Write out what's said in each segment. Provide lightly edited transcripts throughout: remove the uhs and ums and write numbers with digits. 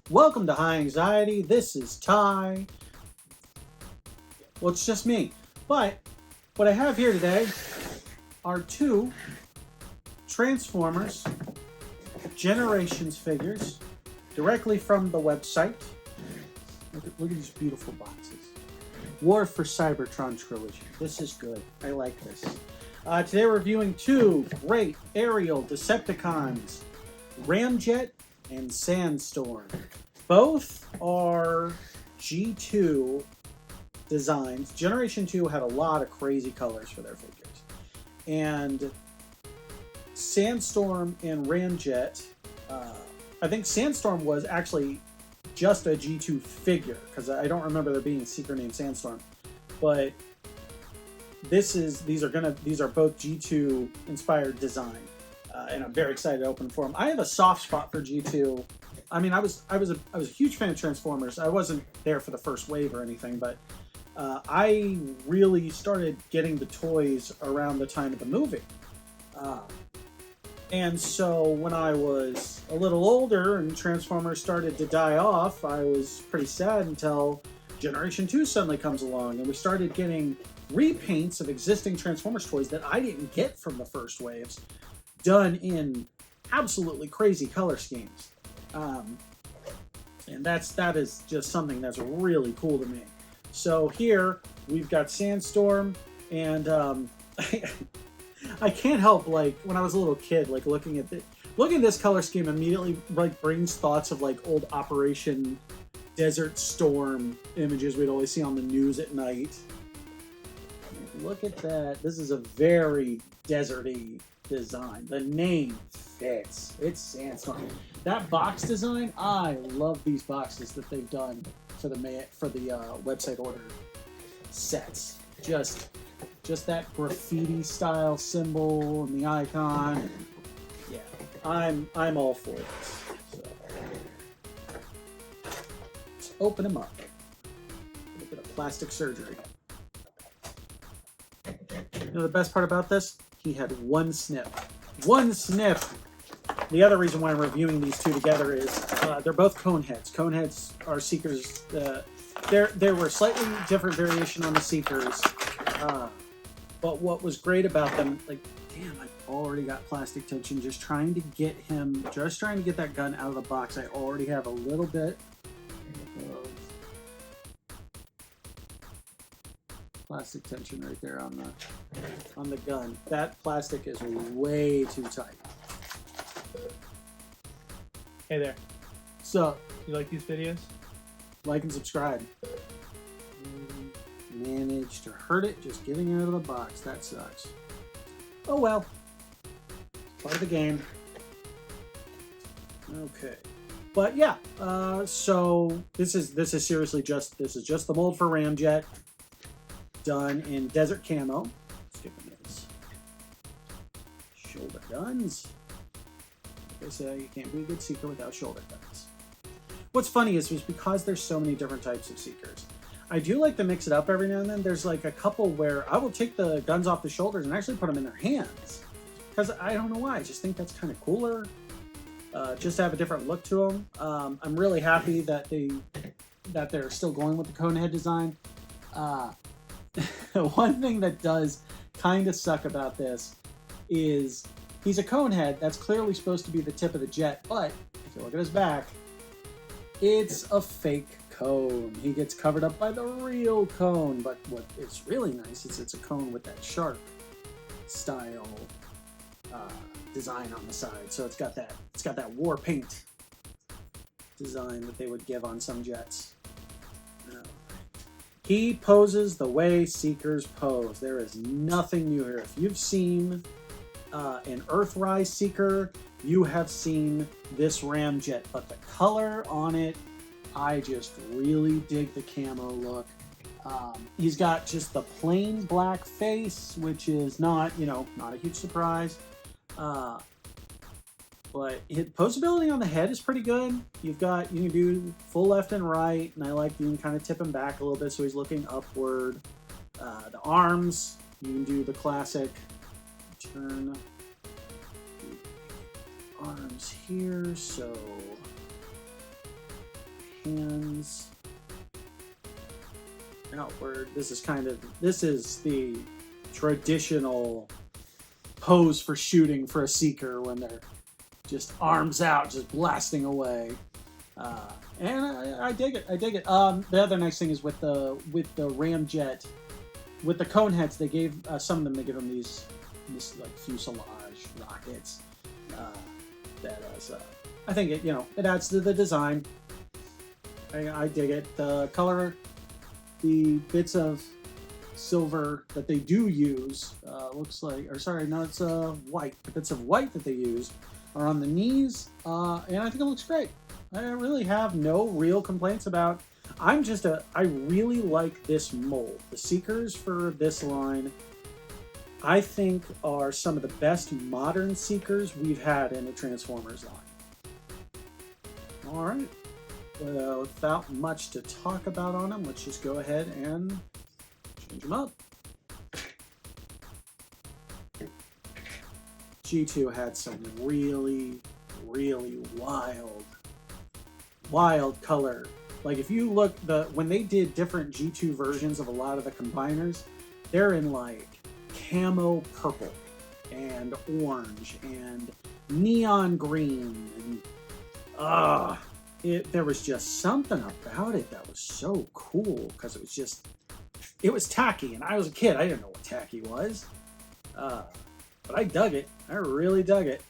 Welcome to High Anxiety. This is Ty. Well, it's just me. But what I have here today are two Transformers Generations figures directly from the website. Look at these beautiful boxes. War for Cybertron Trilogy. This is good. I like this. Today we're reviewing two great aerial Decepticons, Ramjet and Sandstorm. Both are G2 designs. Generation 2 had a lot of crazy colors for their figures. And Sandstorm and Ramjet, I think Sandstorm was actually just a G2 figure, because I don't remember there being a secret named Sandstorm. But these are both G2 inspired design. And I'm very excited to open for them. I have a soft spot for G2. I mean, I was a huge fan of Transformers. I wasn't there for the first wave or anything, but I really started getting the toys around the time of the movie. And so when I was a little older and Transformers started to die off, I was pretty sad until Generation 2 suddenly comes along and we started getting repaints of existing Transformers toys that I didn't get from the first waves, done in absolutely crazy color schemes. And that is just something that's really cool to me. So here we've got Sandstorm, and I can't help, like, when I was a little kid, like looking at this color scheme immediately like brings thoughts of like old Operation Desert Storm images we'd always see on the news at night. Look at that. This is a very deserty design. The name fits. It's Sandstorm. That box design, I love these boxes that they've done for the website order sets. Just that graffiti style symbol and the icon. Yeah, I'm all for this. So let's open them up. A little bit of plastic surgery. You know the best part about this? He had one snip. One snip! The other reason why I'm reviewing these two together is they're both cone heads. Cone heads are Seekers. There were slightly different variation on the Seekers. But what was great about them, like, damn, I've already got plastic tension just trying to get that gun out of the box. I already have a little bit of plastic tension right there on the gun. That plastic is way too tight. Hey there. So, You like these videos? like and subscribe. Managed to hurt it just getting out of the box. That sucks. Oh well. Part of the game. Okay. But yeah, so this is seriously just the mold for Ramjet, done in desert camo. Skipping his shoulder guns. Like I say, you can't be a good Seeker without shoulder guns. What's funny is because there's so many different types of Seekers, I do like to mix it up every now and then. There's like a couple where I will take the guns off the shoulders and actually put them in their hands. Because I don't know why, I just think that's kind of cooler. Just to have a different look to them. I'm really happy that they're still going with the cone head design. One thing that does kind of suck about this is he's a cone head. That's clearly supposed to be the tip of the jet, but if you look at his back, it's a fake cone. He gets covered up by the real cone, but what is really nice is it's a cone with that sharp style design on the side. So it's got that war paint design that they would give on some jets. He poses the way Seekers pose. There is nothing new here. If you've seen an Earthrise Seeker, you have seen this Ramjet, but the color on it, I just really dig the camo look. He's got just the plain black face, which is not a huge surprise. But his posability on the head is pretty good. You can do full left and right, and I like you can kind of tip him back a little bit so he's looking upward. The arms, you can do the classic turn arms here, so hands. Outward. This is the traditional pose for shooting for a seeker when they're just arms out, just blasting away. And I dig it. I dig it. The other nice thing is with the Ramjet, with the cone heads, they gave some of them. They give them these like fuselage rockets. I think it adds to the design. I dig it. The color, the bits of silver that they do use looks like, or sorry, no, it's white. The bits of white that they use are on the knees, and I think it looks great. I really have no real complaints about. I really like this mold. The Seekers for this line, I think, are some of the best modern Seekers we've had in the Transformers line. All right. Without much to talk about on them, let's just go ahead and change them up. G2 had some really, really wild color. Like if you look, when they did different G2 versions of a lot of the combiners, they're in like camo purple and orange and neon green and there was just something about it that was so cool because it was tacky, and I was a kid. I didn't know what tacky was. But I dug it. I really dug it.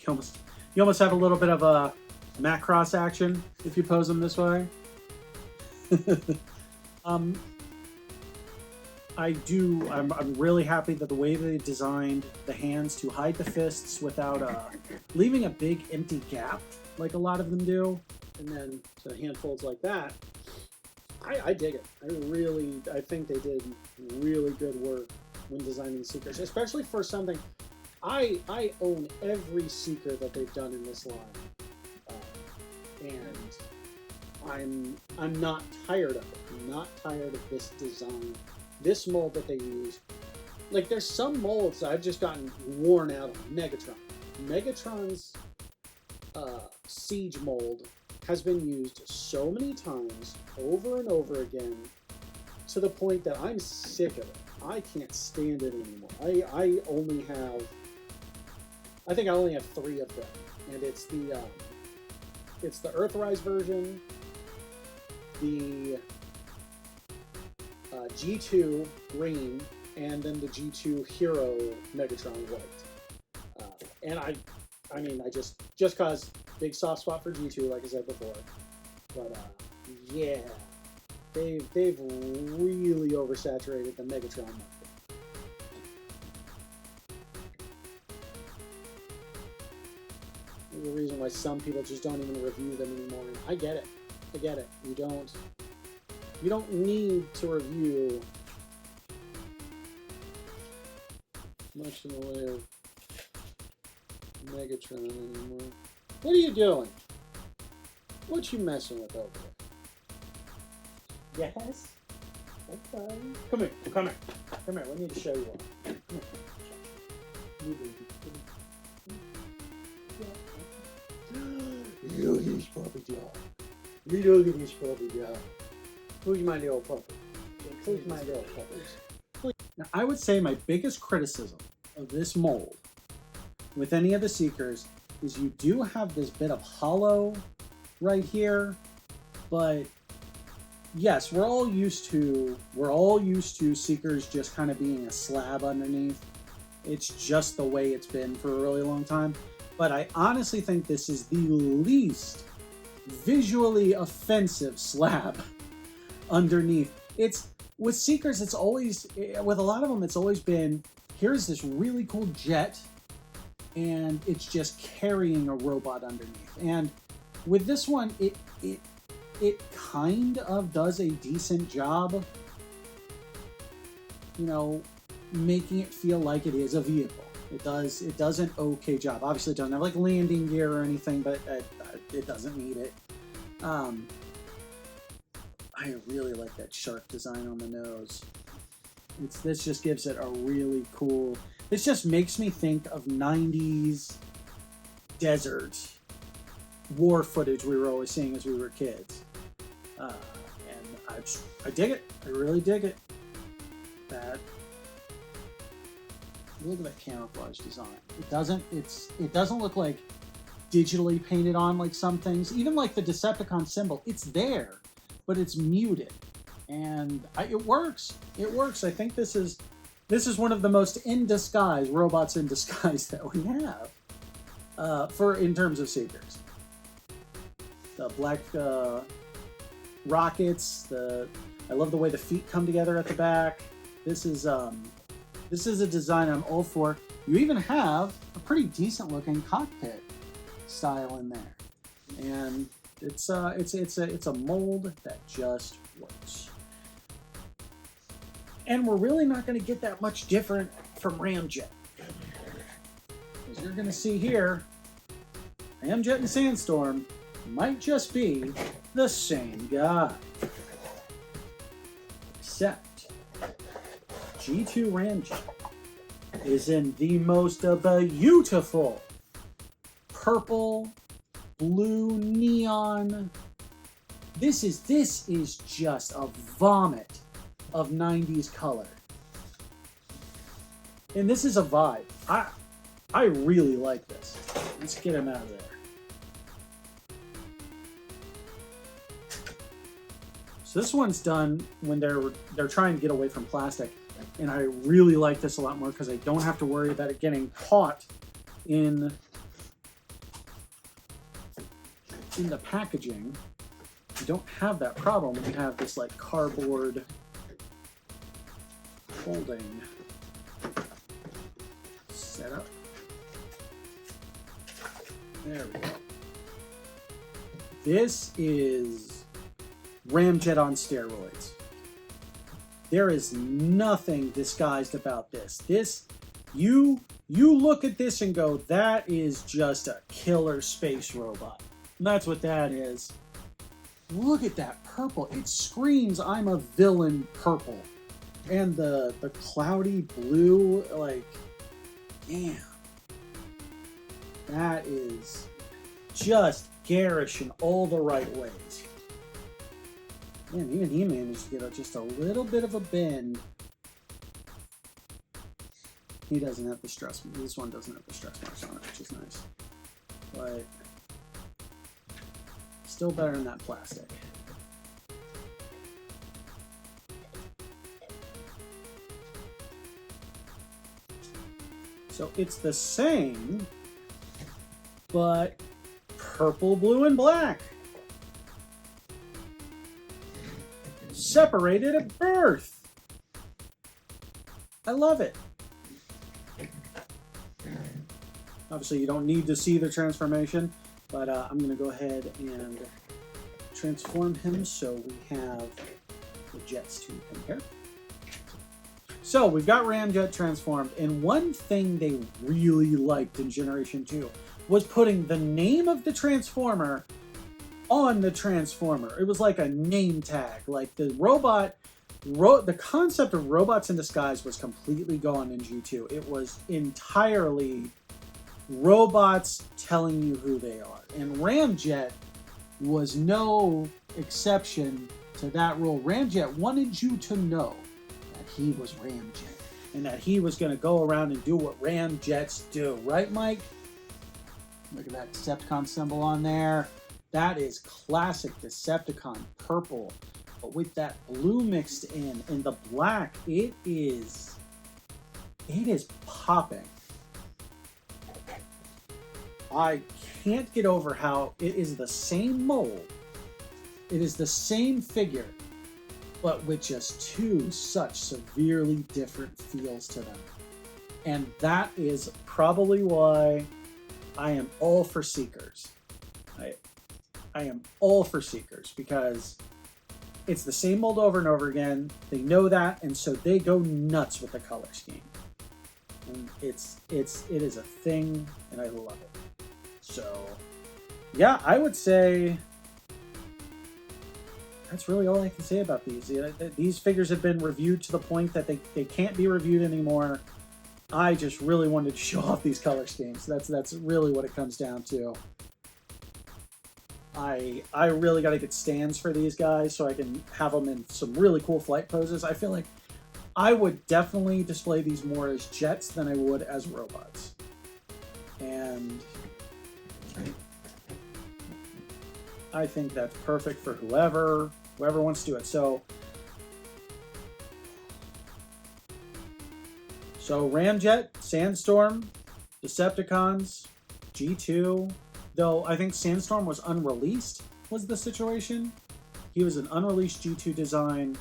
You almost have a little bit of a Macross action if you pose them this way. I'm really happy that the way they designed the hands to hide the fists without leaving a big empty gap like a lot of them do, and then so the hand folds like that. I dig it. I think they did really good work when designing Seekers, especially for something. I own every Seeker that they've done in this line, and I'm not tired of it. I'm not tired of this design, this mold that they use. Like there's some molds that I've just gotten worn out on. Megatron's Siege mold has been used so many times over and over again to the point that I'm sick of it. I can't stand it anymore. I think I only have 3 of them, and it's the Earthrise version, the G2 green, and then the G2 Hero Megatron white. And I just cause big soft spot for G2, like I said before. But yeah, they've really oversaturated the Megatron market. There's a reason why some people just don't even review them anymore. And I get it. You don't need to review much in the way of Megatron anymore. What are you doing? What you messing with over there? Yes? Okay. Come here. We need to show you one. Look at this puppy dog. Look at this puppy dog. Who's my little puppy? Who's my little puppy? Now, I would say my biggest criticism of this mold with any of the Seekers is you do have this bit of hollow right here, but yes, we're all used to Seekers just kind of being a slab underneath. It's just the way it's been for a really long time. But I honestly think this is the least visually offensive slab underneath. It's with Seekers, it's always, with a lot of them, it's always been, here's this really cool jet, and it's just carrying a robot underneath. And with this one, it kind of does a decent job, making it feel like it is a vehicle. It does an okay job. Obviously, it doesn't have like landing gear or anything, but it doesn't need it. I really like that shark design on the nose. This just gives it a really cool. This just makes me think of 90s desert war footage we were always seeing as we were kids. And I dig it. I really dig it. Look at that camouflage design. It doesn't look like digitally painted on like some things. Even like the Decepticon symbol, it's there, but it's muted. And it works. It works. I think this is one of the most in disguise robots in disguise that we have in terms of Seekers. The black rockets. I love the way the feet come together at the back. This is a design I'm all for. You even have a pretty decent looking cockpit style in there, and it's a mold that just works. And we're really not going to get that much different from Ramjet, as you're going to see here. Ramjet and Sandstorm might just be the same guy, except G2 Ramjet is in the most beautiful purple, blue, neon. This is just a vomit of 90s color. And this is a vibe. I really like this. Let's get him out of there. So this one's done when they're trying to get away from plastic. And I really like this a lot more because I don't have to worry about it getting caught in the packaging. You don't have that problem when you have this like cardboard holding setup. There we go. This is Ramjet on steroids. There is nothing disguised about this. You look at this and go, that is just a killer space robot. And that's what that is. Look at that purple. It screams, I'm a villain purple. And the cloudy blue, like, damn. That is just garish in all the right ways. Man, even he managed to get just a little bit of a bend. He doesn't have the stress. This one doesn't have the stress marks on it, which is nice. But still better than that plastic. So it's the same, but purple, blue, and black. Separated at birth. I love it. Obviously, you don't need to see the transformation, but I'm going to go ahead and transform him so we have the jets to compare. So we've got Ramjet transformed, and one thing they really liked in Generation 2 was putting the name of the Transformer on the Transformer. It was like a name tag. Like the the concept of robots in disguise was completely gone in G2. It was entirely robots telling you who they are. And Ramjet was no exception to that rule. Ramjet wanted you to know that he was Ramjet and that he was going to go around and do what Ramjets do. Right, Mike? Look at that Decepticon symbol on there. That is classic Decepticon purple, but with that blue mixed in and the black, it is popping. I can't get over how it is the same mold. It is the same figure, but with just two such severely different feels to them. And that is probably why I am all for Seekers. I am all for Seekers because it's the same mold over and over again. They know that, and so they go nuts with the color scheme. And it is a thing, and I love it. So, yeah, I would say that's really all I can say about these. These figures have been reviewed to the point that they can't be reviewed anymore. I just really wanted to show off these color schemes. That's really what it comes down to. I really got to get stands for these guys so I can have them in some really cool flight poses. I feel like I would definitely display these more as jets than I would as robots. And I think that's perfect for whoever wants to do it. So Ramjet, Sandstorm, Decepticons, G2. Though I think Sandstorm was unreleased, was the situation. He was an unreleased G2 design,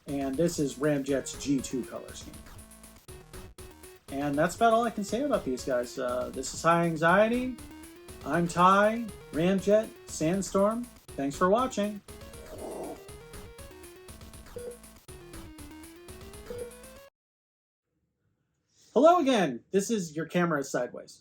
and this is Ramjet's G2 color scheme. And that's about all I can say about these guys. This is High Anxiety. I'm Ty, Ramjet, Sandstorm. Thanks for watching. Hello again. This is Your Camera is Sideways.